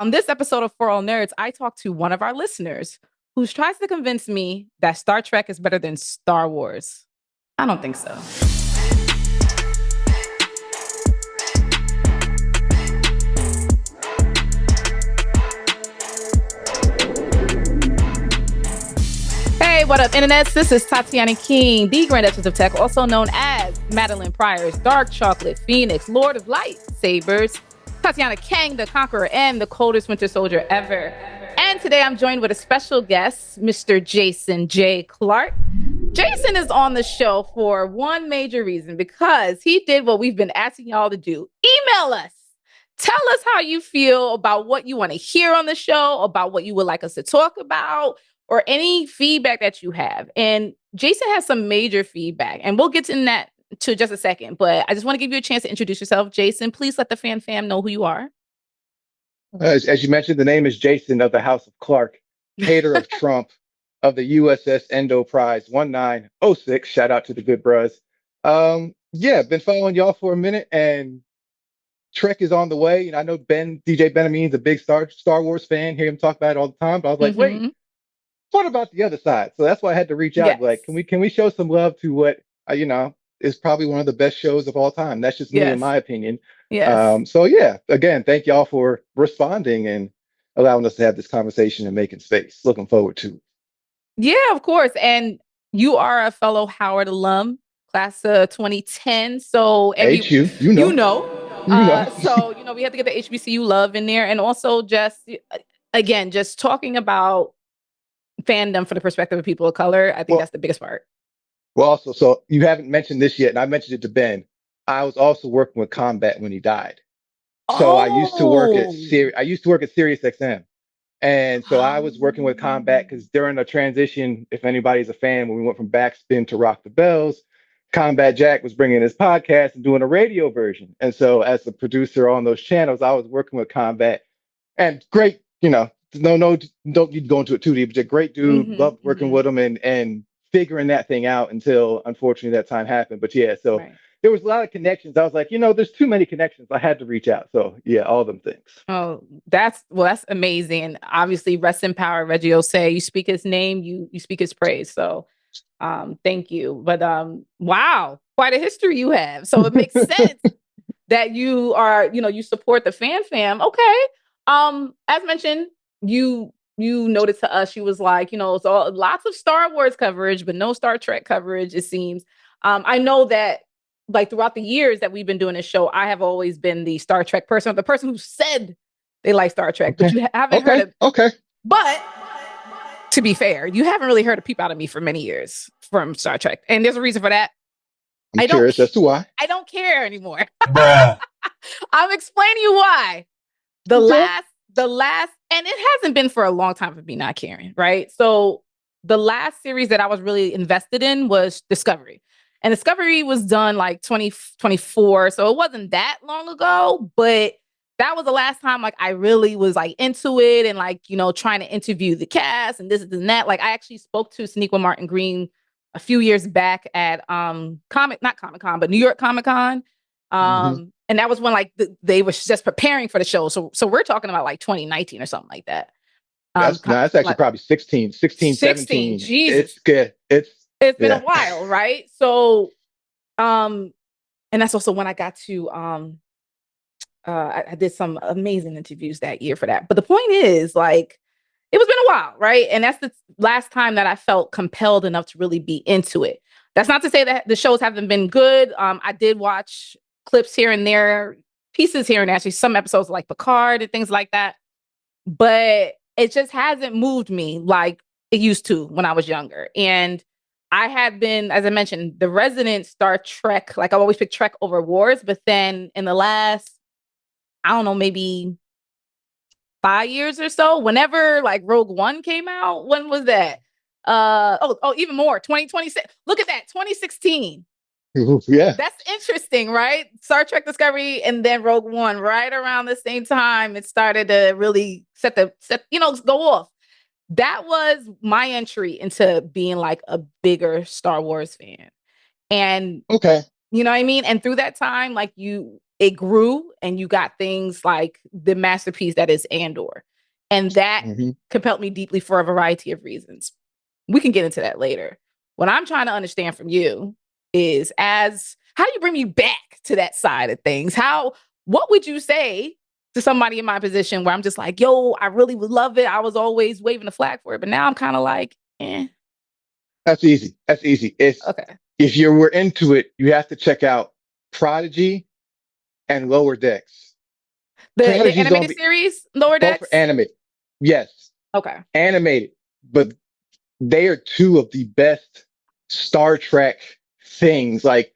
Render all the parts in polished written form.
On this episode of For All Nerds, I talk to one of our listeners who tries to convince me that Star Trek is better than Star Wars. I don't think so. Hey, what up, internets? This is Tatiana King, the Grand Duchess of Tech, also known as Madeline Pryor's Dark Chocolate Phoenix, Lord of Light Sabers, Tatiana Kang, the Conqueror, and the coldest winter soldier ever. And today I'm joined with a special guest, Mr. Jason J. Clark. Jason is on the show for one major reason, because he did what we've been asking y'all to do. Email us. Tell us how you feel about what you want to hear on the show, about what you would like us to talk about, or any feedback that you have. And Jason has some major feedback, and we'll get to that to just a second. But I just want to give you a chance to introduce yourself. Jason, please let the fam know who you are. As you mentioned, the name is Jason of the House of Clark, hater of Trump, of the USS Endo Prize 1906. Shout out to the good bros. Been following y'all for a minute, and Trek is on the way. And I know DJ Benjamin's a big Star Wars fan. Hear him talk about it all the time. But I was like, wait, what about the other side? So that's why I had to reach out. Yes. Like, can we show some love to what is probably one of the best shows of all time? That's just me, in my opinion. Yes. Again, thank y'all for responding and allowing us to have this conversation and making space. Looking forward to it. Yeah, of course. And you are a fellow Howard alum, class of 2010. So you know. So we have to get the HBCU love in there, and also just talking about fandom from the perspective of people of color. I think that's the biggest part. Well, also, so you haven't mentioned this yet, and I mentioned it to Ben. I was also working with Combat when he died. So I used to work at Sirius XM. And so I was working with Combat because during the transition, if anybody's a fan, when we went from Backspin to Rock the Bells, Combat Jack was bringing his podcast and doing a radio version. And so as the producer on those channels, I was working with Combat. And great, don't need to go into it too deep, but a great dude, loved working with him and figuring that thing out until unfortunately that time happened. But yeah, so there was a lot of connections. I was like, there's too many connections. I had to reach out. So yeah, all them things. Oh, that's amazing. And obviously, rest in power, Reggie Osei. You speak his name, you speak his praise. So thank you. But wow, quite a history you have. So it makes sense that you are, you support the fam. Okay. As mentioned, you noted to us, she was like, so lots of Star Wars coverage, but no Star Trek coverage, it seems. I know that like throughout the years that we've been doing this show, I have always been the Star Trek person, the person who said they like Star Trek, but you haven't heard of. Okay. But to be fair, you haven't really heard a peep out of me for many years from Star Trek. And there's a reason for that. I'm curious as to why. I don't care anymore. I'm explaining you why. The last, and it hasn't been for a long time for me not caring, right? So the last series that I was really invested in was Discovery. And Discovery was done like 2024. So it wasn't that long ago, but that was the last time like I really was like into it and like, trying to interview the cast and this and that. Like I actually spoke to Sonequa Martin Green a few years back at not Comic-Con, but New York Comic-Con. And that was when like they were just preparing for the show. So we're talking about like 2019 or something like that. That's actually probably 16, 17. Jesus. It's good. It's been a while, right? So, and that's also when I got to, I did some amazing interviews that year for that. But the point is, like, it was been a while, right? And that's the last time that I felt compelled enough to really be into it. That's not to say that the shows haven't been good. I did watch clips here and there, pieces here and there, actually some episodes like Picard and things like that. But it just hasn't moved me like it used to when I was younger. And I had been, as I mentioned, the resident Star Trek. Like I always pick Trek over Wars, but then in the last, I don't know, maybe 5 years or so, whenever like Rogue One came out, when was that? Even more, 2026. Look at that, 2016. Yeah, that's interesting, right? Star Trek Discovery and then Rogue One, right around the same time, it started to really go off. That was my entry into being like a bigger Star Wars fan. And okay, you know what I mean? And through that time, like it grew and you got things like the masterpiece that is Andor. And that compelled me deeply for a variety of reasons. We can get into that later. What I'm trying to understand from you is how do you bring me back to that side of things? What would you say to somebody in my position where I'm just like, yo, I really would love it. I was always waving the flag for it, but now I'm kind of like, eh. That's easy. That's easy. Okay. If you were into it, you have to check out Prodigy and Lower Decks. The Prodigy's animated series, Lower both are Decks? animated. Yes. Okay. Animated. But they are two of the best Star Trek things. Like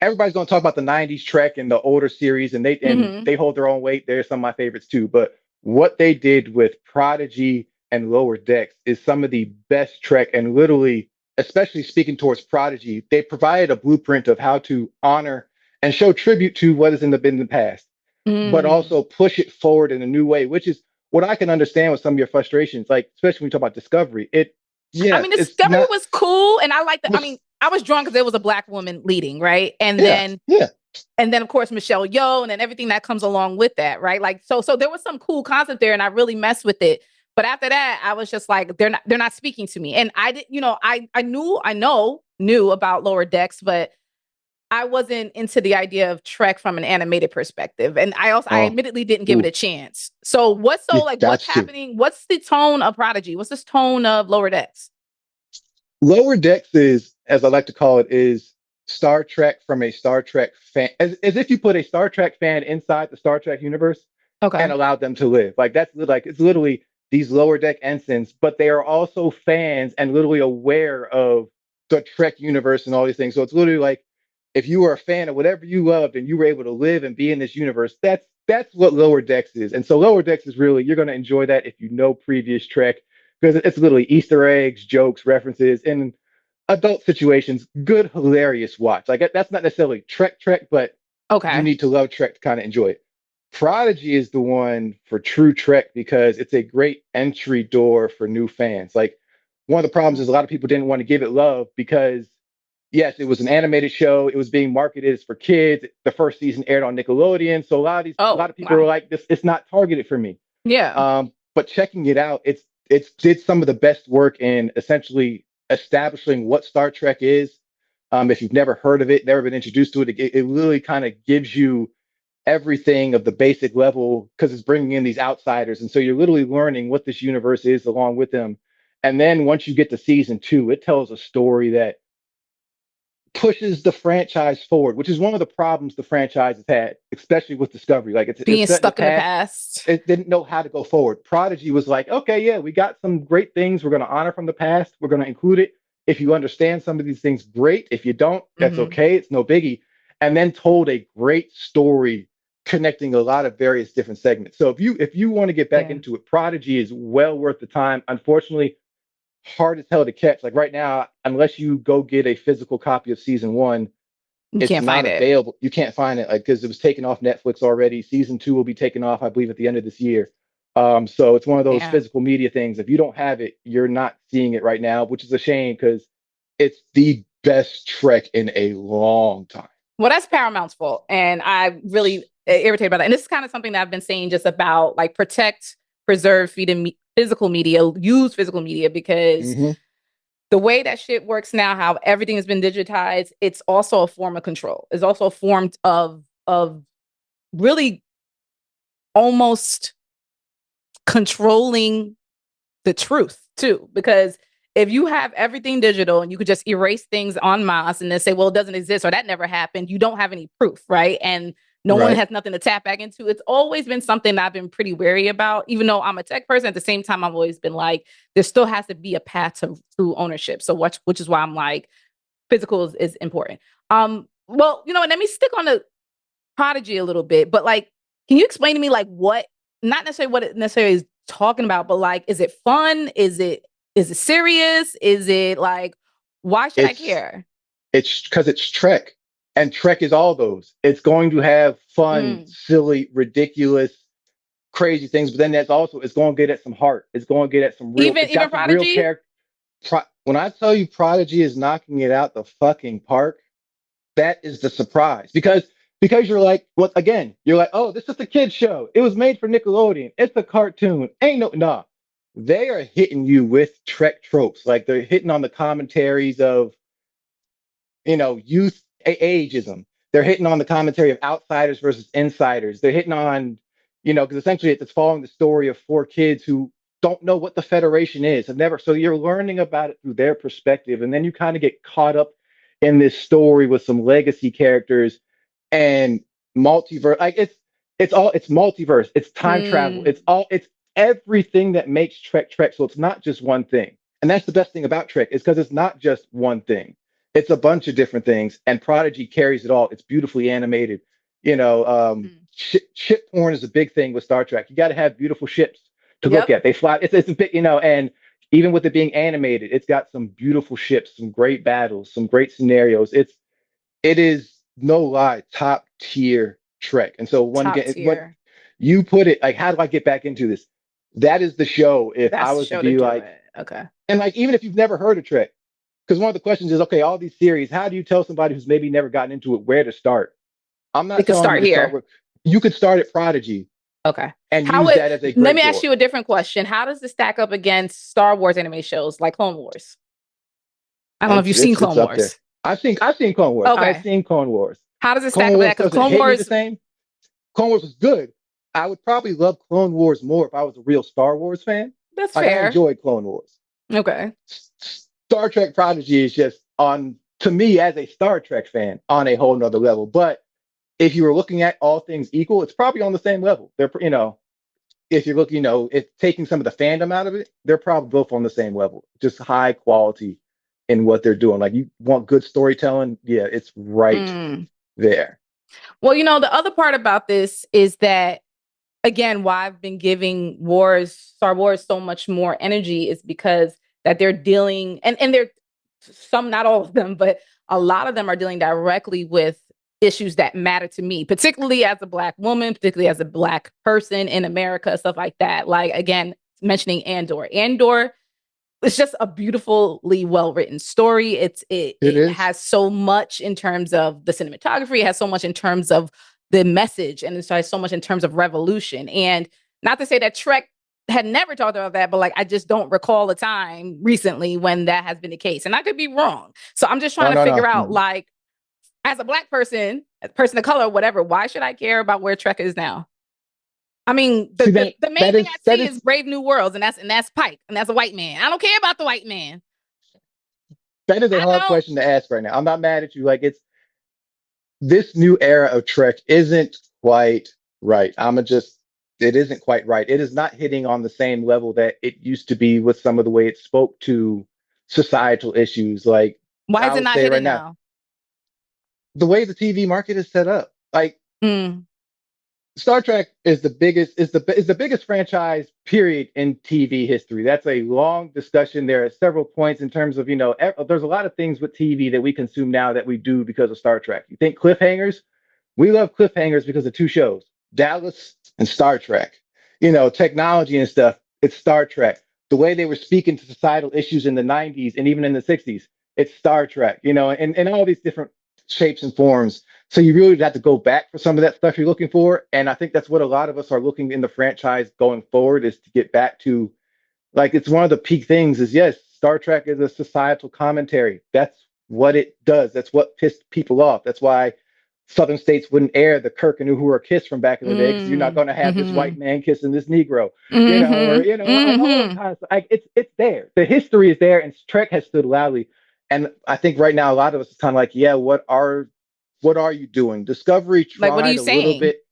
everybody's going to talk about the 90s Trek and the older series, and they hold their own weight. They're some of my favorites too. But what they did with Prodigy and Lower Decks is some of the best Trek, and literally, especially speaking towards Prodigy, they provided a blueprint of how to honor and show tribute to what has been in the past, but also push it forward in a new way, which is what I can understand with some of your frustrations, like especially when you talk about Discovery. Discovery was cool, and I liked it. I was drawn because there was a Black woman leading, right? And then of course Michelle Yeoh, and then everything that comes along with that, right? Like so there was some cool concept there, and I really messed with it. But after that, I was just like, they're not speaking to me. And I did, I knew about Lower Decks, but I wasn't into the idea of Trek from an animated perspective. And I admittedly didn't give it a chance. So what's happening? What's the tone of Prodigy? What's this tone of Lower Decks? Lower Decks is, as I like to call it, is Star Trek from a Star Trek fan, as if you put a Star Trek fan inside the Star Trek universe and allowed them to live. Like it's literally these Lower Deck ensigns, but they are also fans and literally aware of the Trek universe and all these things. So it's literally like, if you were a fan of whatever you loved and you were able to live and be in this universe, that's what Lower Decks is. And so Lower Decks is really, you're going to enjoy that if you know previous Trek, because it's literally Easter eggs, jokes, references, and adult situations. Good, hilarious watch. Like that's not necessarily Trek, but you need to love Trek to kind of enjoy it. Prodigy is the one for true Trek because it's a great entry door for new fans. Like one of the problems is a lot of people didn't want to give it love because yes, it was an animated show. It was being marketed as for kids. The first season aired on Nickelodeon. So a lot of people were like, this, it's not targeted for me. Yeah. But checking it out, it's did some of the best work in essentially establishing what Star Trek is. If you've never heard of it, never been introduced to it, it really kind of gives you everything of the basic level because it's bringing in these outsiders. And so you're literally learning what this universe is along with them. And then once you get to season 2, it tells a story that pushes the franchise forward, which is one of the problems the franchise has had, especially with Discovery. Like it's being stuck in the past. It didn't know how to go forward. Prodigy was like, okay, yeah, we got some great things we're going to honor from the past. We're going to include it. If you understand some of these things, great. If you don't, that's okay. It's no biggie. And then told a great story connecting a lot of various different segments. So if you want to get back into it, Prodigy is well worth the time. Unfortunately, hard as hell to catch. Like right now, unless you go get a physical copy of season 1, it's not available. You can't find it, like, because it was taken off Netflix already. Season 2 will be taken off, I believe, at the end of this year. So it's one of those physical media things. If you don't have it, you're not seeing it right now, which is a shame because it's the best Trek in a long time. Well, that's Paramount's fault, and I really irritated about that. And this is kind of something that I've been saying just about like protect, preserve, physical media, use physical media, because the way that shit works now, how everything has been digitized, it's also a form of control. It's also a form of really almost controlling the truth too. Because if you have everything digital and you could just erase things en masse and then say, well, it doesn't exist or that never happened, you don't have any proof, right? And no one has nothing to tap back into. It's always been something that I've been pretty wary about, even though I'm a tech person. At the same time, I've always been like, there still has to be a path to true ownership. So which is why I'm like, physical is important. Well, let me stick on the Prodigy a little bit, but like, can you explain to me like not necessarily what it necessarily is talking about, but like, is it fun? Is it serious? Is it like, why should I care? It's because it's Trek. And Trek is all those. It's going to have fun, silly, ridiculous, crazy things, but then it's going to get at some heart. It's going to get at some real, even Prodigy? Real character. When I tell you Prodigy is knocking it out the fucking park, that is the surprise. Because because you're like, what again? You're like, oh, this is a kid show. It was made for Nickelodeon. It's a cartoon. Ain't no nah. They are hitting you with Trek tropes. Like they're hitting on the commentaries of youth ageism. They're hitting on the commentary of outsiders versus insiders. They're hitting on, because essentially it's following the story of four kids who don't know what the Federation is. Have never, so you're learning about it through their perspective, and then you kind of get caught up in this story with some legacy characters and multiverse. Like it's multiverse. It's time travel. Mm, It's everything that makes Trek Trek. So it's not just one thing, and that's the best thing about Trek is because it's not just one thing, it's a bunch of different things, and Prodigy carries it all. It's beautifully animated. mm. Ship porn is a big thing with Star Trek. You got to have beautiful ships to look Yep. at. They fly. It's a big, and even with it being animated, it's got some beautiful ships, some great battles, some great scenarios. It is no lie, top tier Trek. And so one Top again, what tier. you put it like, how do I get back into this? That is the show. If I That's the was to show to be do like, it. Okay. and like, even if you've never heard of Trek, because one of the questions is, okay, all these series, how do you tell somebody who's maybe never gotten into it where to start? I'm They not could telling you start to start here. with, you could start at Prodigy Okay. and How use would that as a let me great ask door. you a different question. How does this stack up against Star Wars anime shows like Clone Wars? I don't know if you've seen It's Clone up there. Wars. I've seen Clone Wars. I've Okay. seen Clone Wars. How does it stack Clone up with Wars that? Because doesn't Clone hit me the Wars, same. Clone Wars was good. I would probably love Clone Wars more if I was a real Star Wars fan. that's Like I fair. enjoyed Clone Wars. Okay. Star Trek Prodigy is just on to me as a Star Trek fan on a whole nother level. But if you were looking at all things equal, it's probably on the same level. They're if you're looking, if taking some of the fandom out of it, they're probably both on the same level. Just high quality in what they're doing. Like you want good storytelling, yeah, it's right Mm. there. Well, the other part about this is that, again, why I've been giving Star Wars so much more energy is because that they're dealing, and they're some, not all of them, but a lot of them are dealing directly with issues that matter to me, particularly as a Black woman, particularly as a Black person in America, stuff like that. Like, again, mentioning Andor. Andor, it's just a beautifully well written story. It It is. has so much in terms of the cinematography. It has so much in terms of the message, and it has so much in terms of revolution. And not to say that Trek had never talked about that, but like I just don't recall a time recently when that has been the case, and I could be wrong. So I'm just trying No, to no, figure no. out, Mhm. like, as a Black person, a person of color, whatever, why should I care about where Trek is now? I mean, See the main that thing is I that see is is Brave New Worlds, and that's Pike, and that's a white man. I don't care about the white man. that is a I hard don't. question to ask right now. I'm not mad at you. Like it's this new era of Trek isn't quite right. It isn't quite right. It is not hitting on the same level that it used to be with some of the way it spoke to societal issues. Like Why is I it would not say right hitting now, now? the way the TV market is set up, like Mm, Star Trek is the biggest franchise period in TV history. That's a long discussion. There are several points in terms of there's a lot of things with TV that we consume now that we do because of Star Trek. You think cliffhangers? We love cliffhangers because of two shows, Dallas and Star Trek. Technology and stuff. It's Star Trek. The way they were speaking to societal issues in the 90s and even in the 60s, it's Star Trek, and all these different shapes and forms. So you really have to go back for some of that stuff you're looking for. And I think that's what a lot of us are looking in the franchise going forward is to get back to like it's one of the peak things is yes, Star Trek is a societal commentary. That's what it does. That's what pissed people off. That's why Southern states wouldn't air the Kirk and Uhura kiss from back in the day because you're not mm, going to have this white mm-hmm, man kissing this Negro, or mm-hmm, like all those mm-hmm. kinds of stuff. Like it's there. The history is there, and Trek has stood loudly. And I think right now a lot of us is kind of like, yeah, what are you doing? Discovery Like, what are tried you a little saying? bit.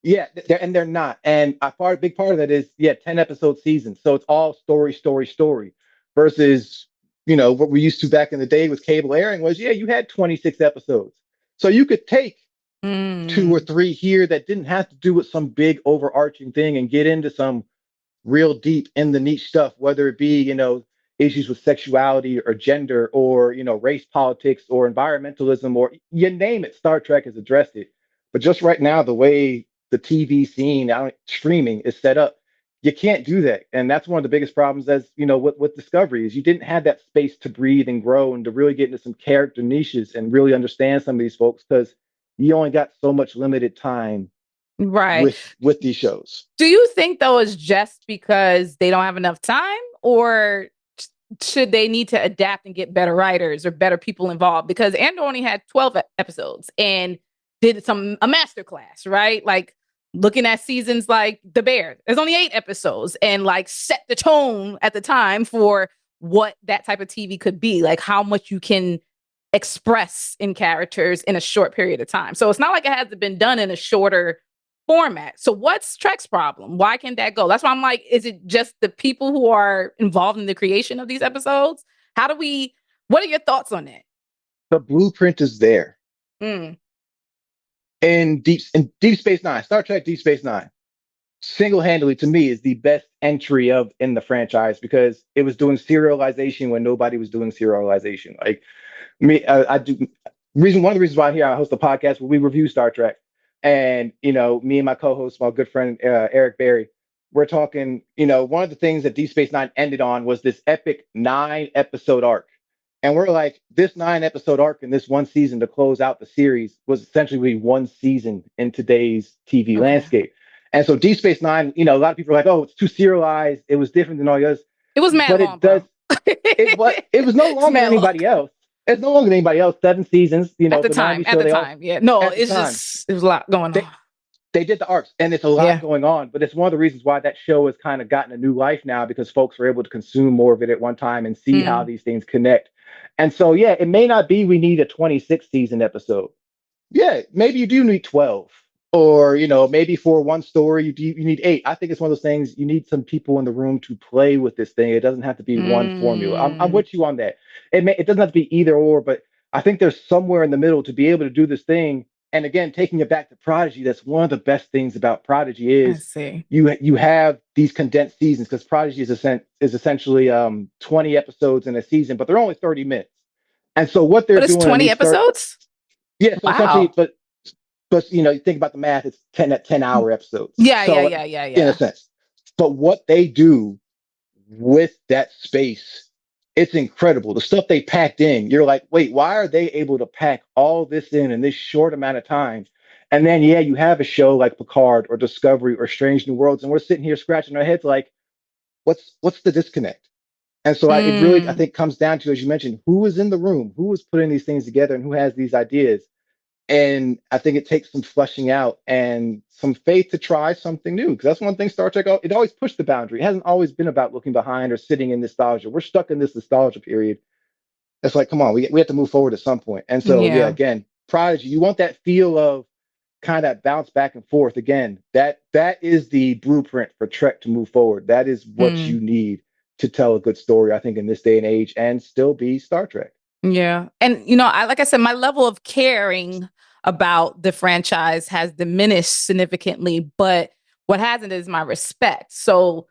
Yeah, they're not. And a big part of that is, yeah, 10 episode seasons. So it's all story, story, story versus, what we used to back in the day with cable airing was, yeah, you had 26 episodes. So you could take two or Mm, three here that didn't have to do with some big overarching thing and get into some real deep in the niche stuff, whether it be, issues with sexuality or gender or, race politics or environmentalism or you name it, Star Trek has addressed it. But just right now, the way the TV scene, streaming is set up, you can't do that. And that's one of the biggest problems as, with Discovery is you didn't have that space to breathe and grow and to really get into some character niches and really understand some of these folks because you only got so much limited time Right. with these shows. Do you think though it's just because they don't have enough time, or should they need to adapt and get better writers or better people involved? Because Andor only had 12 episodes and did a master class, right? Like looking at seasons like The Bear, there's only 8 episodes and like set the tone at the time for what that type of TV could be, like how much you can express in characters in a short period of time. So it's not like it hasn't been done in a shorter format. So what's Trek's problem? Why can't that go? That's why I'm like, is it just the people who are involved in the creation of these episodes? What are your thoughts on that? The blueprint is there. Mm. In Deep Space Nine, Star Trek Deep Space Nine, single-handedly to me is the best entry in the franchise because it was doing serialization when nobody was doing serialization. Like me, I do one of the reasons why I host a podcast where we review Star Trek, and me and my co-host, my good friend Eric Berry, we're talking. One of the things that Deep Space Nine ended on was this epic 9-episode arc. And we're like, this 9-episode arc in this one season to close out the series was essentially one season in today's TV landscape. And so Deep Space Nine, a lot of people are like, oh, it's too serialized. It was different than all the others. It was mad but long, it was no longer than anybody else. It's no longer than anybody else. 7 seasons, at the time. Yeah. No, it was a lot going on. They did the arcs, and it's a lot going on, but it's one of the reasons why that show has kind of gotten a new life now, because folks were able to consume more of it at one time and see how these things connect. And so, yeah, it may not be we need a 26 season episode. Yeah, maybe you do need 12, or maybe for one story you need 8. I think it's one of those things you need some people in the room to play with this thing. It doesn't have to be one formula. I'm with you on that. It doesn't have to be either or, but I think there's somewhere in the middle to be able to do this thing. And again, taking it back to Prodigy, that's one of the best things about Prodigy is you have these condensed seasons, because Prodigy is essentially 20 episodes in a season, but they're only 30 minutes. And so what they're doing, 20 episodes? Yeah, so essentially, but you think about the math, it's 10-hour episodes. Yeah. In a sense. But what they do with that space, it's incredible. The stuff they packed in, you're like, wait, why are they able to pack all this in this short amount of time? And then, you have a show like Picard or Discovery or Strange New Worlds, and we're sitting here scratching our heads like, what's the disconnect? And so it really, I think, comes down to, as you mentioned, who is in the room, who is putting these things together, and who has these ideas. And I think it takes some fleshing out and some faith to try something new. Because that's one thing Star Trek, it always pushed the boundary. It hasn't always been about looking behind or sitting in nostalgia. We're stuck in this nostalgia period. It's like, come on, we have to move forward at some point. And so, again, Prodigy, you want that feel of kind of bounce back and forth. Again, that is the blueprint for Trek to move forward. That is what you need to tell a good story, I think, in this day and age, and still be Star Trek. Yeah. And, like I said, my level of caring about the franchise has diminished significantly, but what hasn't is my respect. So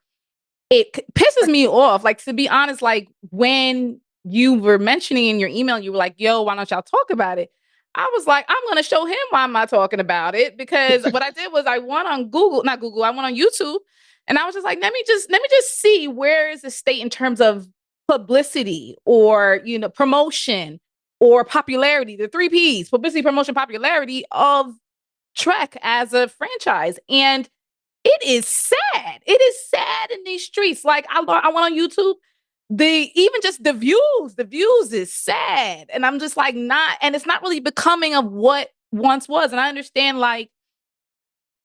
it pisses me off. Like, to be honest, like when you were mentioning in your email, you were like, yo, why don't y'all talk about it? I was like, I'm going to show him why I'm not talking about it, because what I did was I went on I went on YouTube, and I was just like, let me just see where is the state in terms of publicity or, promotion or popularity, the 3 Ps, publicity, promotion, popularity of Trek as a franchise. And it is sad. It is sad in these streets. Like I went on YouTube, even just the views is sad. And I'm just like, and it's not really becoming of what once was. And I understand, like,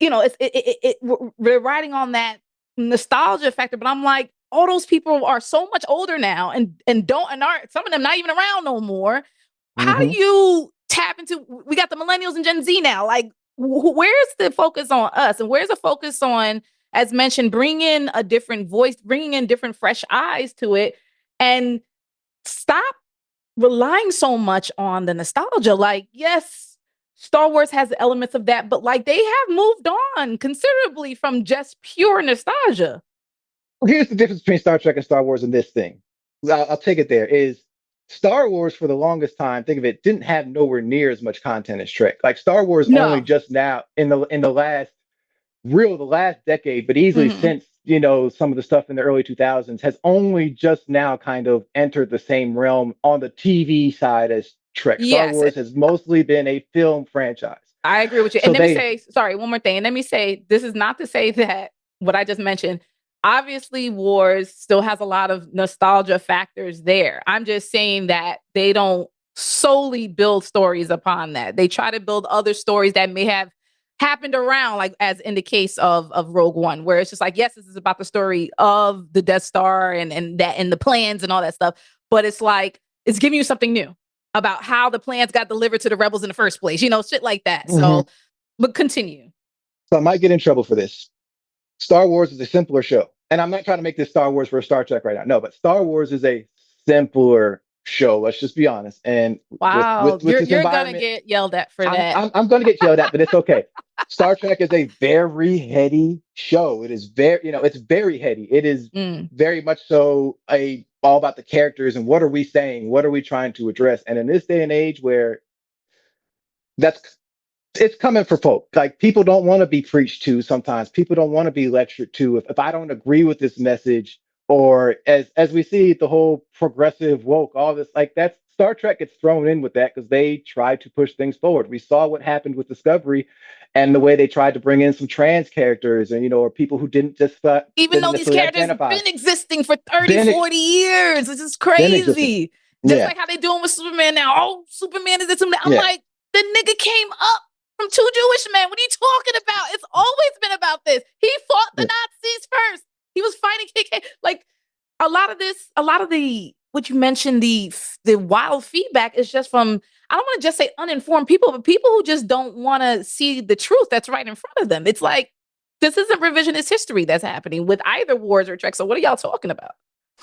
we're riding on that nostalgia factor, but I'm like, all those people are so much older now and aren't, some of them not even around no more. How do you tap into, we got the millennials and Gen Z now, like where's the focus on us, and where's the focus on, as mentioned, bring in a different voice, bringing in different fresh eyes to it, and stop relying so much on the nostalgia. Like, yes, Star Wars has elements of that, but like they have moved on considerably from just pure nostalgia. Here's the difference between Star Trek and Star Wars in this thing. I'll take it there. Is Star Wars, for the longest time, think of it, didn't have nowhere near as much content as Trek. Like Star Wars only just now in the last decade, but easily since some of the stuff in the early 2000s has only just now kind of entered the same realm on the TV side as Trek. Star Yes, Wars has mostly been a film franchise. I agree with you. So And let me they, say, sorry, one more thing. And let me say, this is not to say that what I just mentioned, obviously, Wars still has a lot of nostalgia factors there. I'm just saying that they don't solely build stories upon that. They try to build other stories that may have happened around, like as in the case of Rogue One, where it's just like, yes, this is about the story of the Death Star and that and the plans and all that stuff. But it's like, it's giving you something new about how the plans got delivered to the rebels in the first place, shit like that. So, but continue. So I might get in trouble for this. Star Wars is a simpler show. And I'm not trying to make this Star Wars for Star Trek right now. No, but Star Wars is a simpler show. Let's just be honest. And with Wow, with with this you're gonna environment, get yelled at for I'm that. I'm, I'm going to get yelled at, but it's okay. Star Trek is a very heady show. It is very, it's very heady. It is Mm. very much so a all about the characters and what are we saying? What are we trying to address? And in this day and age where that's it's coming for folk. Like people don't want to be preached to sometimes. People don't want to be lectured to. If I don't agree with this message, or as we see the whole progressive woke, all this like that's Star Trek gets thrown in with that because they try to push things forward. We saw what happened with Discovery and the way they tried to bring in some trans characters and or people who Even didn't though these necessarily characters identify. been existing for 30, Been 40 years. This is been existing. crazy. Just Yeah. like how they doing with Superman now. Oh, Superman is this. I'm Yeah. like, the nigga came up from two Jewish men. What are you talking about? It's always been about this. He fought the Nazis first. He was fighting KK. Like a lot of the what you mentioned, the wild feedback is just from, I don't want to just say uninformed people, but people who just don't want to see the truth that's right in front of them. It's like, this isn't revisionist history that's happening with either Wars or Trek. So what are y'all talking about?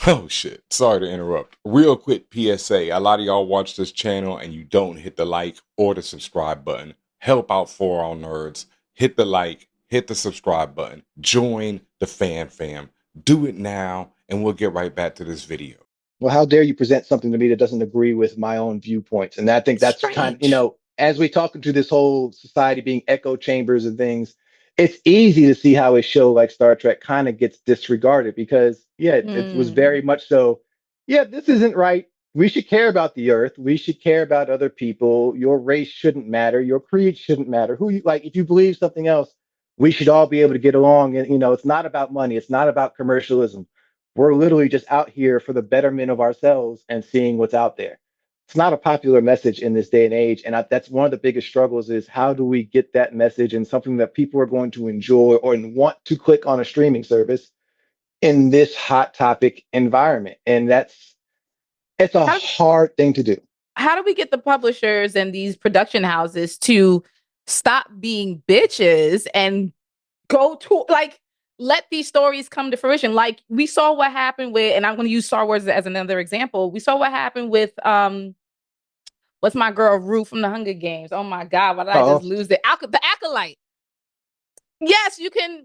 Oh shit. Sorry to interrupt. Real quick PSA. A lot of y'all watch this channel and you don't hit the like or the subscribe button. Help out For All Nerds. Hit the like, hit the subscribe button. Join the fan fam. Do it now and we'll get right back to this video. Well, how dare you present something to me that doesn't agree with my own viewpoints? And I think that's kind of, as we talk into this whole society being echo chambers and things, it's easy to see how a show like Star Trek kind of gets disregarded because, it was very much so, this isn't right. We should care about the earth. We should care about other people. Your race shouldn't matter. Your creed shouldn't matter. Who you like, if you believe something else, we should all be able to get along. And, it's not about money. It's not about commercialism. We're literally just out here for the betterment of ourselves and seeing what's out there. It's not a popular message in this day and age. And that's one of the biggest struggles is how do we get that message and something that people are going to enjoy or want to click on a streaming service in this hot topic environment? And it's a hard thing to do. How do we get the publishers and these production houses to stop being bitches and go to let these stories come to fruition? Like we saw what happened with, and I'm going to use Star Wars as another example. We saw what happened with what's my girl Rue from the Hunger Games? Oh my God, why did I just lose it? The Acolyte. Yes, you can.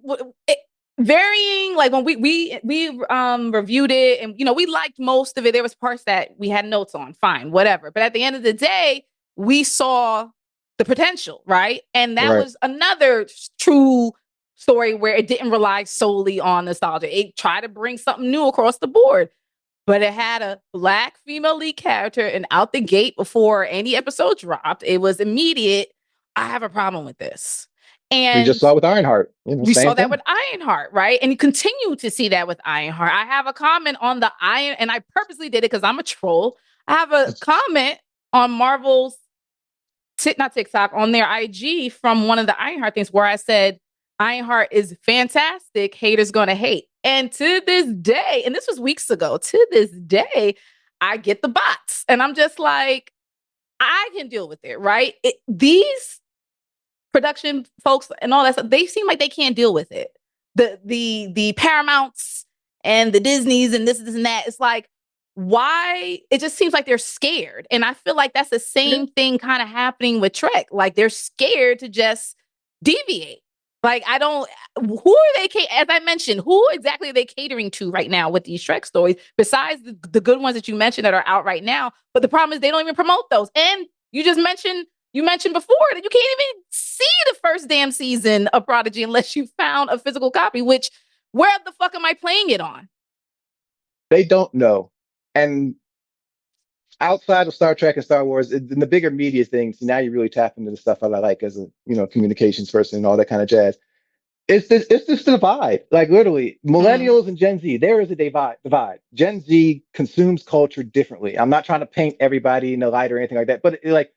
Varying, like when we reviewed it, and we liked most of it. There was parts that we had notes on, fine, whatever. But at the end of the day, we saw the potential, right? And that was another true story where it didn't rely solely on nostalgia. It tried to bring something new across the board, but it had a Black female lead character, and out the gate before any episode dropped, it was immediate. I have a problem with this. And we just saw with Ironheart. We saw that with Ironheart, right? And you continue to see that with Ironheart. I have a comment on the Iron, and I purposely did it because I'm a troll. I have a comment on Marvel's, not TikTok, on their IG from one of the Ironheart things where I said, Ironheart is fantastic, haters gonna hate. And to this day, and this was weeks ago, to this day, I get the bots. And I'm just like, I can deal with it, right? These production folks and all that stuff, they seem like they can't deal with it. The Paramounts and the Disneys and this and that. It's like, why? It just seems like they're scared. And I feel like that's the same thing kind of happening with Trek. Like they're scared to just deviate. Like, who are they, as I mentioned, who exactly are they catering to right now with these Trek stories, besides the good ones that you mentioned that are out right now? But the problem is they don't even promote those. And you mentioned before that you can't even see the first damn season of Prodigy unless you found a physical copy, which, where the fuck am I playing it on? They don't know. And outside of Star Trek and Star Wars, in the bigger media things, now you really tap into the stuff I like as a communications person and all that kind of jazz. It's this divide. Like literally, Mm, millennials and Gen Z, there is a divide. Gen Z consumes culture differently. I'm not trying to paint everybody in the light or anything like that, but like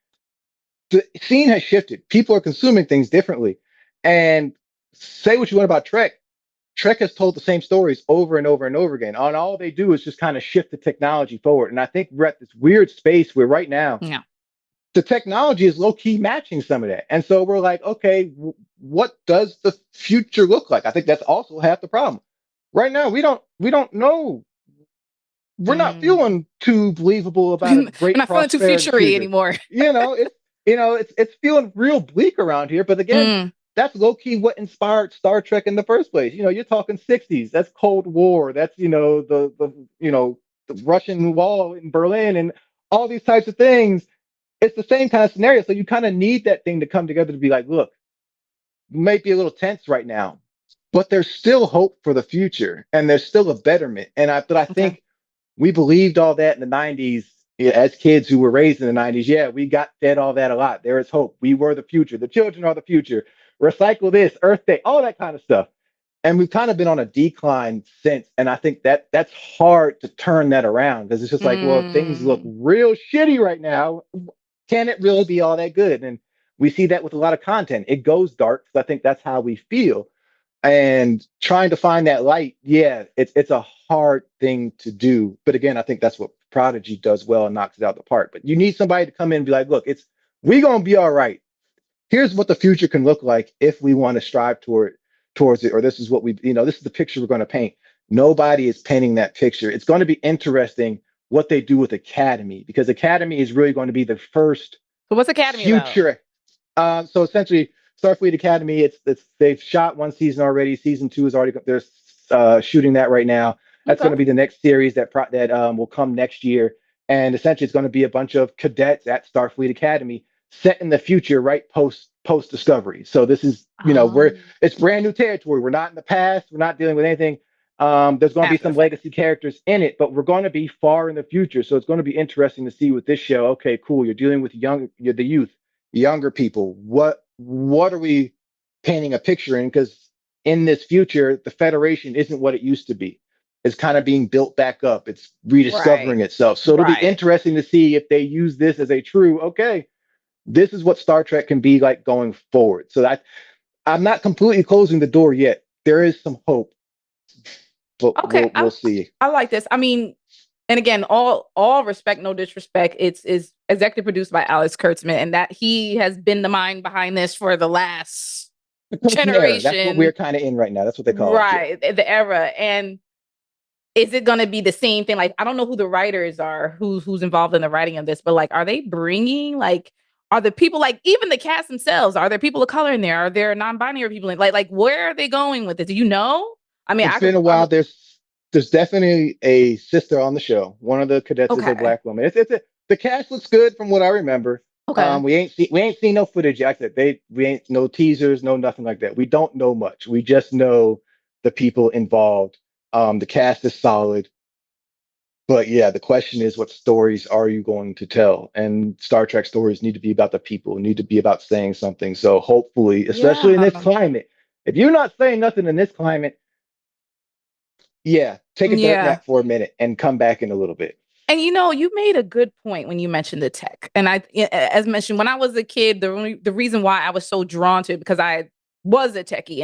the scene has shifted. People are consuming things differently. And say what you want about Trek. Trek has told the same stories over and over and over again. And all they do is just kind of shift the technology forward. And I think we're at this weird space where right now yeah. the technology is low key matching some of that. And so we're like, okay, what does the future look like? I think that's also half the problem. Right now, we don't know. We're not Mm. feeling too believable about a We're great not feeling too prosperity futury future. anymore. It's feeling real bleak around here. But again, Mm, that's low key what inspired Star Trek in the first place. You're talking 60s. That's Cold War. That's the Russian wall in Berlin and all these types of things. It's the same kind of scenario. So you kind of need that thing to come together to be like, look, might be a little tense right now, but there's still hope for the future and there's still a betterment. But I okay. think we believed all that in the 90s, yeah, as kids who were raised in the 90s. Yeah, we got fed all that a lot. There is hope. We were the future. The children are the future. Recycle this, Earth Day, all that kind of stuff. And we've kind of been on a decline since. And I think that's hard to turn that around because it's just like, well, things look Mm, real shitty right now. Can it really be all that good? And we see that with a lot of content. It goes dark because I think that's how we feel. And trying to find that light, yeah, it's a hard thing to do. But again, I think that's what Prodigy does well and knocks it out the park. But you need somebody to come in and be like, look, we gonna be all right. Here's what the future can look like if we want to strive towards it, or this is what this is the picture we're going to paint. Nobody is painting that picture. It's going to be interesting what they do with Academy because Academy is really going to be the first so what's Academy about? future. So essentially, Starfleet Academy. It's they've shot one season already. Season two is already they're shooting that right now. That's going Okay. to be the next series that will come next year. And essentially, it's going to be a bunch of cadets at Starfleet Academy set in the future, right post discovery. So this is we're Um, it's brand new territory. We're not in the past. We're not dealing with anything. There's going to be after the some fact. legacy characters in it, but we're going to be far in the future. So it's going to be interesting to see with this show. Okay, cool. You're dealing with the youth, younger people. What are we painting a picture in? Because in this future, the Federation isn't what it used to be. It's kind of being built back up. It's Right. rediscovering itself. So it'll be Right. interesting to see if they use this as a true, okay, this is what Star Trek can be like going forward. So that I'm not completely closing the door yet. There is some hope, but Okay. we'll see. I like this. I mean, and again, all respect, no disrespect. It's is executive produced by Alex Kurtzman, and that he has been the mind behind this for the last The Coachman era. That's what we're generation, kind of in right now. That's what they call it. Yeah. right? The era. And is it going to be the same thing? Like, I don't know who the writers are, who's involved in the writing of this, but like, are they bringing like, are the people like even the cast themselves? Are there people of color in there? Are there non-binary people in like where are they going with it? Do you know? I mean, It's I could. been a while. There's definitely a sister on the show. One of the cadets is a Okay. black woman. The cast looks good from what I remember. Okay. We ain't seen no footage yet. Like I said we ain't no teasers, no nothing like that. We don't know much. We just know the people involved. The cast is solid. But yeah, the question is, what stories are you going to tell? And Star Trek stories need to be about the people, need to be about saying something. So hopefully, especially in Yeah. this climate, if you're not saying nothing in this climate, yeah, take a dirt Yeah. nap for a minute and come back in a little bit. And you made a good point when you mentioned the tech. And as mentioned, when I was a kid, the reason why I was so drawn to it because I was a techie,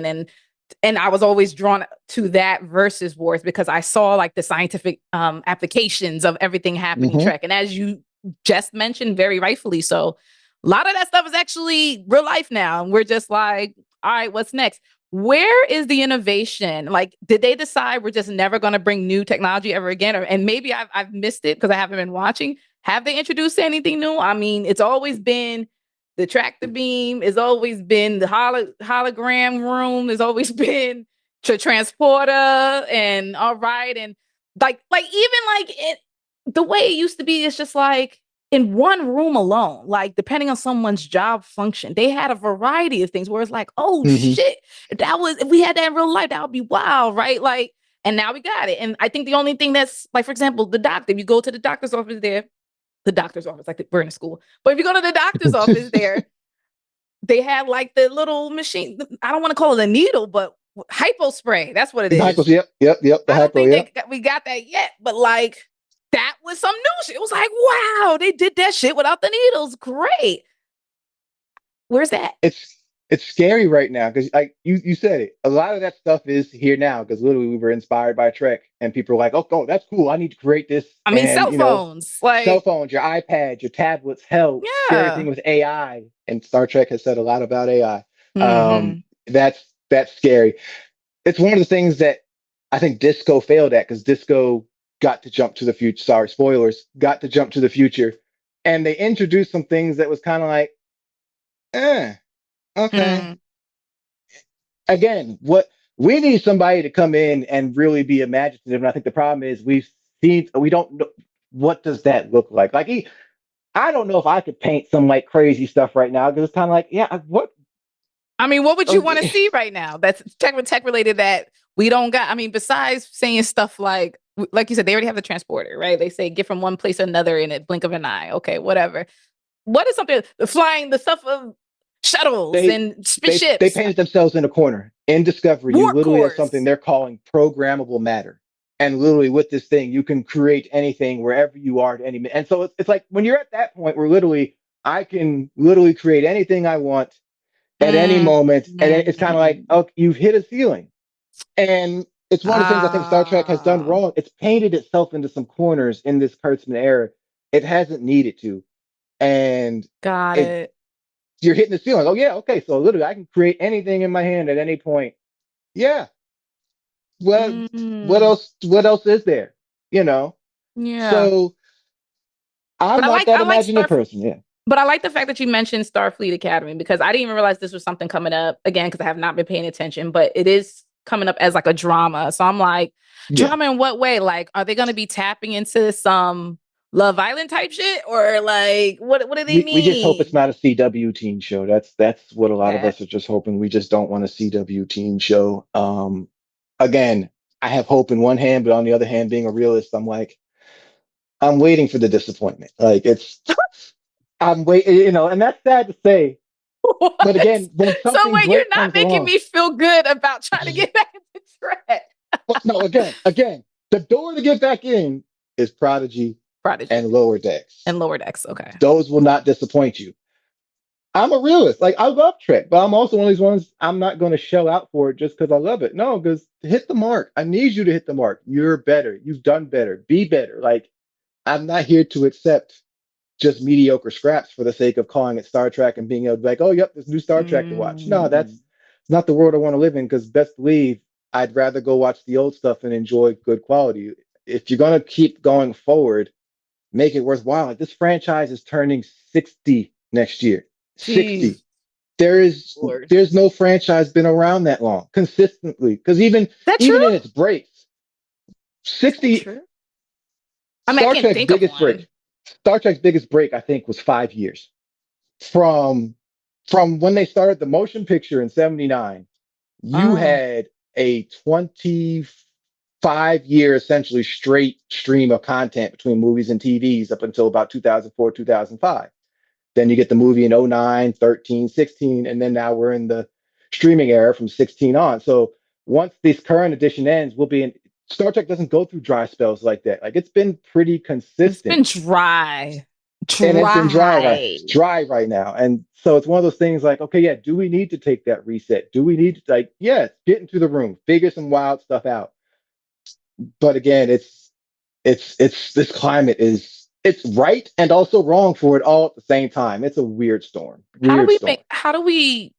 and I was always drawn to that versus wars because I saw like the scientific applications of everything happening Hmm. Trek. And as you just mentioned, very rightfully so, a lot of that stuff is actually real life now. And we're just like, all right, what's next? Where is the innovation? Like, did they decide we're just never going to bring new technology ever again? And maybe I've missed it because I haven't been watching. Have they introduced anything new? I mean, it's always been the tractor beam. It's always been the hologram room. It's always been the transporter. And all right, and like even like it, the way it used to be, it's just like in one room alone, like depending on someone's job function, they had a variety of things where it's like, oh Hmm. shit, if we had that in real life, that would be wild, right? Like, and now we got it. And I think the only thing that's like, for example, the doctor, if you go to the doctor's office there, the doctor's office, like we're in a school. But if you go to the doctor's office there, they had like the little machine. I don't want to call it a needle, but hypo spray. That's what it is. Hypos, yep. The I don't hypo, think we got that yet, but like that was some new shit. It was like, wow, they did that shit without the needles. Great. Where's that? It's scary right now because like you said it. A lot of that stuff is here now because literally we were inspired by Trek and people are like, oh, that's cool. I need to create this. I mean, and, cell phones, like cell phones, your iPads, your tablets, hell, scary thing with AI. And Star Trek has said a lot about AI. That's scary. It's one of the things that I think Disco failed at because Disco got to jump to the future. Sorry, spoilers. Got to jump to the future, and they introduced some things that was kind of like, okay. Again, what we need somebody to come in and really be imaginative. And I think the problem is we don't know what does that look like. Like I don't know if I could paint some like crazy stuff right now because it's kind of like, yeah, what? I mean, what would you want to see right now? That's tech related that we don't got. I mean, besides saying stuff like you said, they already have the transporter, right? They say get from one place to another in a blink of an eye. Okay, whatever. What is something flying the stuff of shuttles and spaceships? They painted themselves in a corner. In Discovery, you literally have something they're calling programmable matter. And literally with this thing, you can create anything wherever you are at any minute. And so it's like when you're at that point where literally I can literally create anything I want at any moment. And it's kind of like, oh, you've hit a ceiling. And it's one of the things I think Star Trek has done wrong. It's painted itself into some corners in this Kurtzman era. It hasn't needed to. And got it. You're hitting the ceiling. Oh yeah, okay. So literally I can create anything in my hand at any point. Yeah. Well, what else is there? You know? Yeah. So I'm not that imaginative person, yeah. But I like the fact that you mentioned Starfleet Academy because I didn't even realize this was something coming up again because I have not been paying attention, but it is coming up as like a drama. So I'm like, drama in what way? Like, are they going to be tapping into some Love Island type shit or like what do they mean? We just hope it's not a CW teen show. That's what a lot of us are just hoping. We just don't want a CW teen show. Again, I have hope in one hand, but on the other hand, being a realist, I'm like, I'm waiting for the disappointment. Like I'm waiting, and that's sad to say. What? But again, when something so wait, you're not making me feel good about trying to get back into Trek. No, again, the door to get back in is Prodigy and Lower Decks. Okay. Those will not disappoint you. I'm a realist. Like I love Trek, but I'm also one of these ones I'm not going to shell out for it just because I love it. No, because hit the mark. I need you to hit the mark. You're better. You've done better. Be better. Like I'm not here to accept just mediocre scraps for the sake of calling it Star Trek and being able to be like, oh, yep, there's new Star Trek to watch. No, that's not the world I want to live in because best believe I'd rather go watch the old stuff and enjoy good quality. If you're going to keep going forward, make it worthwhile. Like this franchise is turning 60 next year. 60. There's no franchise been around that long consistently because even in its breaks, 60. Star Trek's biggest break, I think, was 5 years from when they started the motion picture in '79. You had a 25-year essentially straight stream of content between movies and TVs up until about 2004, 2005. Then you get the movie in 09, 13, 16, and then now we're in the streaming era from 16 on. So once this current edition ends, we'll be in. Star Trek doesn't go through dry spells like that. Like it's been pretty consistent. It's been dry. And it's been dry right now. And so it's one of those things like, okay, yeah, do we need to take that reset? Do we need to get into the room, figure some wild stuff out? But again, it's this climate it's right and also wrong for it all at the same time. It's a weird storm. How do we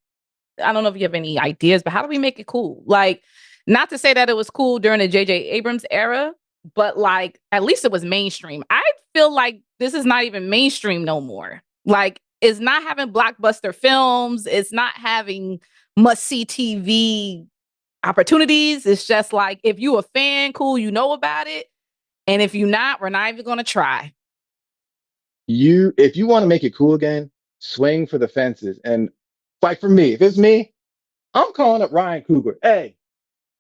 I don't know if you have any ideas, but how do we make it cool? Like, not to say that it was cool during the J.J. Abrams era, but like at least it was mainstream. I feel like this is not even mainstream no more. Like, it's not having blockbuster films. It's not having must-see TV opportunities. It's just like, if you a fan, cool, you know about it. And if you're not, we're not even going to try. If you want to make it cool again, swing for the fences. And like for me, if it's me, I'm calling up Ryan Coogler. Hey,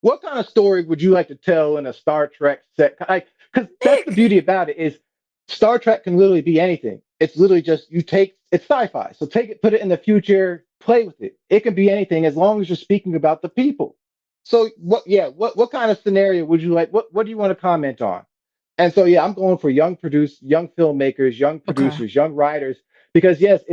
what kind of story would you like to tell in a Star Trek set? Because that's the beauty about it is Star Trek can literally be anything. It's literally just it's sci-fi. So take it, put it in the future, play with it. It can be anything as long as you're speaking about the people. So what kind of scenario would you like? What do you want to comment on? And so yeah, I'm going for young filmmakers, young Okay. producers, young writers, because yes,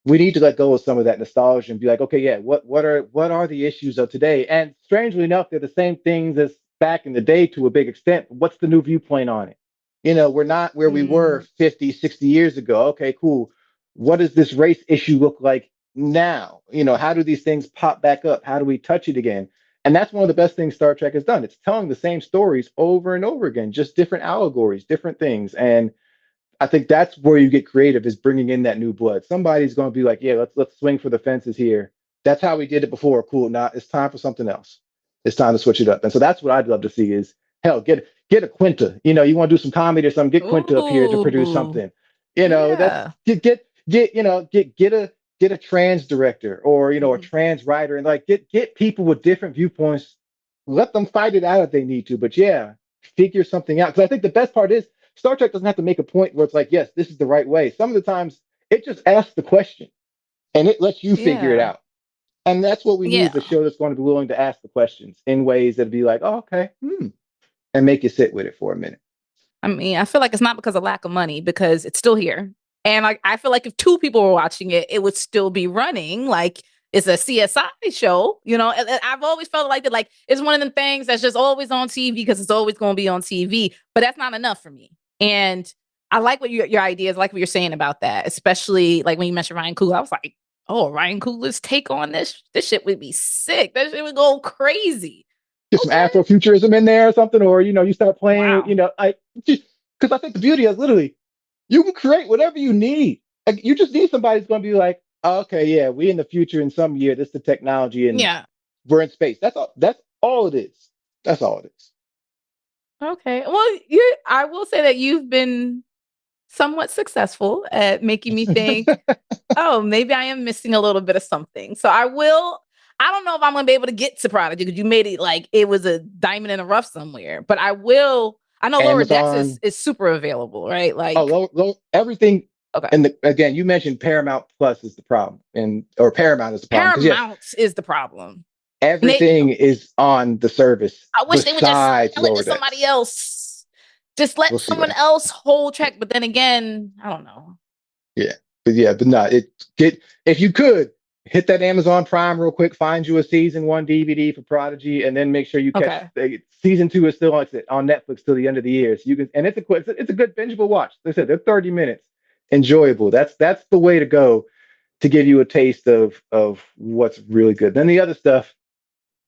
we need to let go of some of that nostalgia and be like, okay, yeah, what are the issues of today? And strangely enough, they're the same things as back in the day to a big extent. What's the new viewpoint on it? We're not where we were Mm, 50, 60 years ago. Okay, cool. What does this race issue look like now? How do these things pop back up? How do we touch it again? And that's one of the best things Star Trek has done. It's telling the same stories over and over again, just different allegories, different things. And I think that's where you get creative, is bringing in that new blood. Somebody's going to be like, yeah, let's swing for the fences here. That's how we did it before. Cool. Now it's time for something else. It's time to switch it up. And so that's what I'd love to see is, hell, get a Quinta. You want to do some comedy or something, get Quinta up here to produce ooh, something. That's yeah. get a trans director, or a Mm, trans writer, and like get people with different viewpoints. Let them fight it out if they need to. But yeah, figure something out. Because I think the best part is Star Trek doesn't have to make a point where it's like, yes, this is the right way. Some of the times it just asks the question and it lets you figure it yeah. out. And that's what we need, is a Yeah. show that's going to be willing to ask the questions in ways that'd be like, oh, okay, and make you sit with it for a minute. I mean, I feel like it's not because of lack of money, because it's still here. And like, I feel like if two people were watching it, it would still be running. Like, it's a CSI show, and I've always felt like that. Like, it's one of them things that's just always on TV because it's always going to be on TV. But that's not enough for me. And I like what your ideas, like what you're saying about that, especially like when you mentioned Ryan Coogler. I was like, oh, Ryan Coogler's take on this shit would be sick. That shit would go crazy. Get some Okay. Afrofuturism in there or something, or you start playing with, Wow. because I think the beauty is literally you can create whatever you need. Like, you just need somebody who's going to be like, oh, okay, yeah, we in the future in some year. This is the technology, and Yeah. we're in space. That's all. That's all it is. That's all it is. Okay. Well, I will say that you've been somewhat successful at making me think, oh, maybe I am missing a little bit of something. So I don't know if I'm gonna be able to get to Prodigy because you made it like it was a diamond in the rough somewhere, but I know Lower Decks is Amazon. is super available, right? Oh, Like, everything. okay. And again, you mentioned Paramount Plus is the problem, or Paramount is the problem, because yes, Paramount is the problem. And everything is on the service I wish they would just besides sell it to Lower somebody Decks. else. Just let We'll see what someone happens. else hold track. But then again, I don't know. Yeah, but no, get if you could hit that Amazon Prime real quick, find you a season one DVD for Prodigy, and then make sure you catch Okay. season two is still on Netflix till the end of the year. So you can, and it's a good bingeable watch. Like I said, they're 30 minutes, enjoyable. That's the way to go to give you a taste of what's really good. Then the other stuff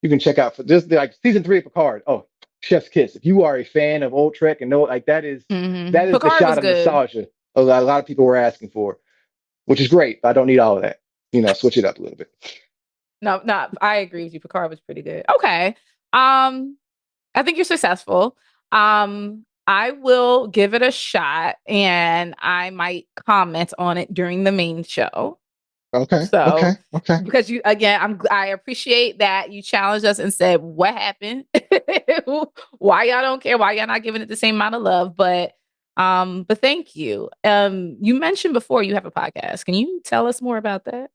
you can check out for just like season three of Picard. Oh, Chef's Kiss. If you are a fan of old Trek and know, like, that is the Picard shot was of good. nostalgia a lot of people were asking for, which is great. But I don't need all of that. Switch it up a little bit. No, no, I agree with you. Picard was pretty good. Okay. Um, I think you're successful. I will give it a shot and I might comment on it during the main show. Okay, okay, So, okay. because I appreciate that you challenged us and said, what happened? Why y'all don't care? Why y'all not giving it the same amount of love? But thank you. You mentioned before you have a podcast. Can you tell us more about that?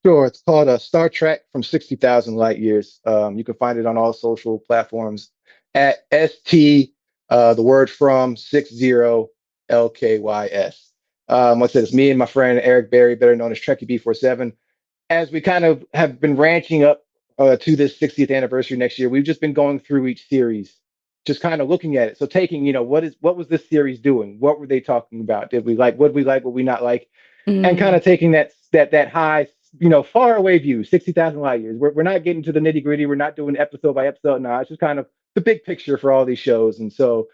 Sure. It's called Star Trek from 60,000 Light Years. You can find it on all social platforms at the word from 60LKYS. Like I said, it's me and my friend Eric Berry, better known as Trekkie B47. As we kind of have been ranching up to this 60th anniversary next year, we've just been going through each series, just kind of looking at it. So taking, what was this series doing? What were they talking about? Did we like, what we like, what we not like? And kind Mm, of taking that high, far away view, 60,000 light years. We're not getting to the nitty gritty. We're not doing episode by episode. No, it's just kind of the big picture for all these shows. And so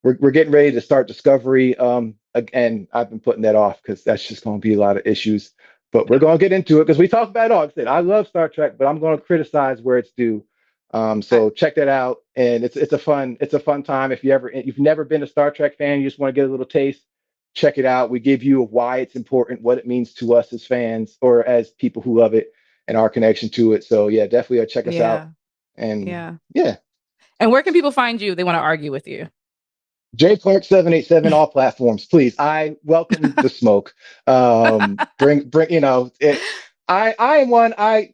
we're getting ready to start Discovery. And I've been putting that off because that's just going to be a lot of issues. But we're going to get into it because we talk about it all. Like I said, I love Star Trek, but I'm going to criticize where it's due. I- So check that out, and it's a fun time. If you've never been a Star Trek fan, you just want to get a little taste, check it out. We give you why it's important, what it means to us as fans or as people who love it, and our connection to it. So yeah, definitely check us out. yeah. And Yeah. yeah, And where can people find you if they want to argue with you? J Clark 787, all platforms, please. I welcome the smoke. Bring, I am one. I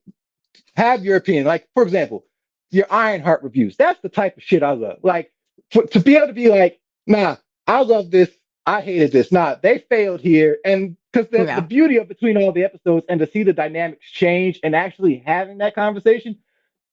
have your opinion. Like, for example, your Ironheart reviews. That's the type of shit I love. Like, to be able to be like, nah, I love this. I hated this. Nah, they failed here. And because the Yeah. beauty of between all the episodes and to see the dynamics change and actually having that conversation,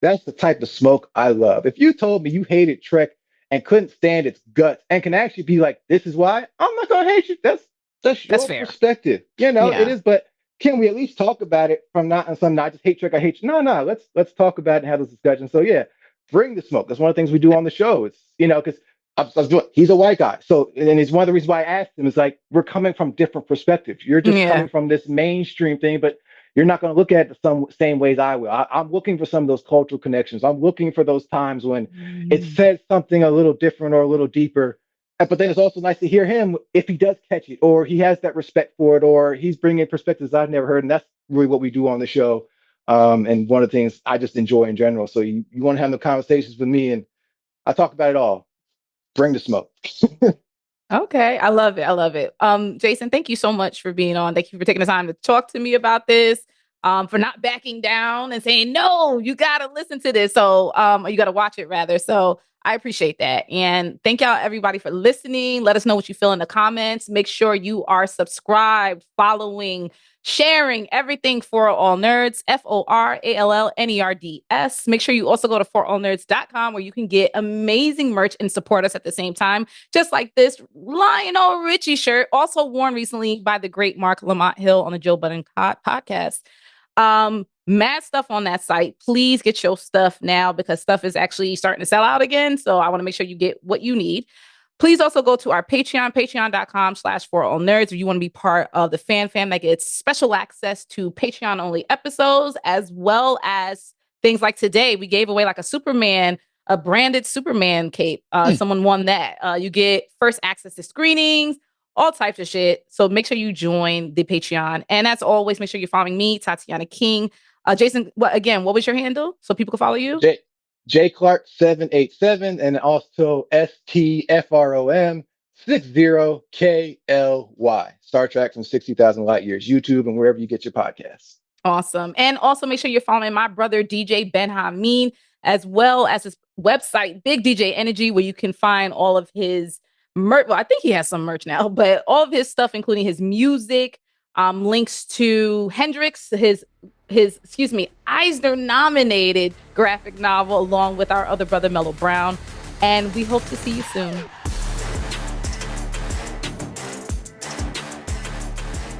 that's the type of smoke I love. If you told me you hated Trek and couldn't stand its guts and can actually be like, this is why, I'm not gonna hate you. That's That's your fair. perspective. It Yeah. is, but can we at least talk about it from not on some I just hate Trek, I hate you. No, let's talk about it and have this discussion. So yeah, bring the smoke. That's one of the things we do on the show. It's because I was doing he's a white guy. So and it's one of the reasons why I asked him is like we're coming from different perspectives. You're just Yeah. coming from this mainstream thing, but you're not going to look at it the some same ways I will. I'm looking for some of those cultural connections. I'm looking for those times when it says something a little different or a little deeper. But then it's also nice to hear him if he does catch it or he has that respect for it or he's bringing perspectives I've never heard. And that's really what we do on the show. And one of the things I just enjoy in general. So you want to have the conversations with me and I talk about it all. Bring the smoke. Okay, I love it. I love it. Jason, thank you so much for being on. Thank you for taking the time to talk to me about this. For not backing down and saying, no, you gotta listen to this. So you gotta watch it rather. So I appreciate that. And thank y'all everybody for listening. Let us know what you feel in the comments. Make sure you are subscribed, following, sharing everything for All Nerds, FORALLNERDS. Make sure you also go to forallnerds.com where you can get amazing merch and support us at the same time. Just like this Lionel Richie shirt, also worn recently by the great Mark Lamont Hill on the Joe Budden podcast. Mad stuff on that site. Please get your stuff now because stuff is actually starting to sell out again. So I want to make sure you get what you need. Please also go to our Patreon, patreon.com/forallnerds if you want to be part of the fan fam that gets special access to Patreon only episodes, as well as things like today. We gave away like a branded Superman cape. Someone won that. You get first access to screenings, all types of shit. So make sure you join the Patreon. And as always, make sure you're following me, Tatiana King. Jason, what was your handle so people can follow you? J Clark 787 and also STFROM 60KLY. Star Trek from 60,000 light years. YouTube and wherever you get your podcasts. Awesome. And also make sure you're following my brother DJ Ben Hameen, as well as his website, Big DJ Energy, where you can find all of his merch. Well, I think he has some merch now, but all of his stuff, including his music, links to Hendrix, his Eisner nominated graphic novel, along with our other brother Mellow Brown. And we hope to see you soon.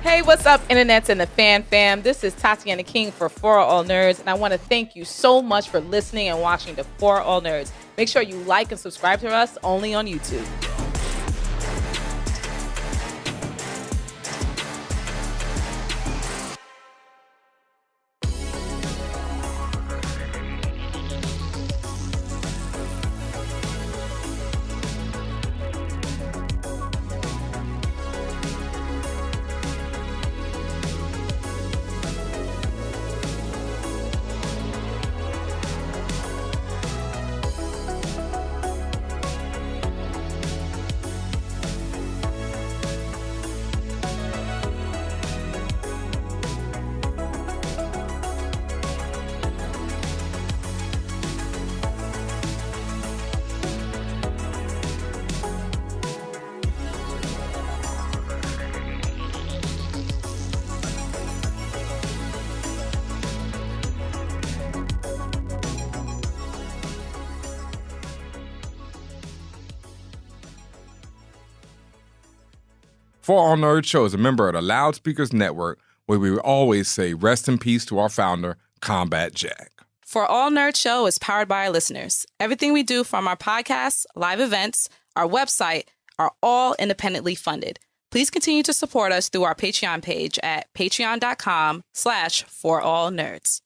Hey, what's up, internets and the fan fam? This is Tatiana King for All Nerds, and I want to thank you so much for listening and watching the For All Nerds. Make sure you like and subscribe to us only on YouTube. For All Nerds Show is a member of the Loudspeakers Network, where we always say rest in peace to our founder, Combat Jack. For All Nerds Show is powered by our listeners. Everything we do, from our podcasts, live events, our website, are all independently funded. Please continue to support us through our Patreon page at patreon.com/forallnerds.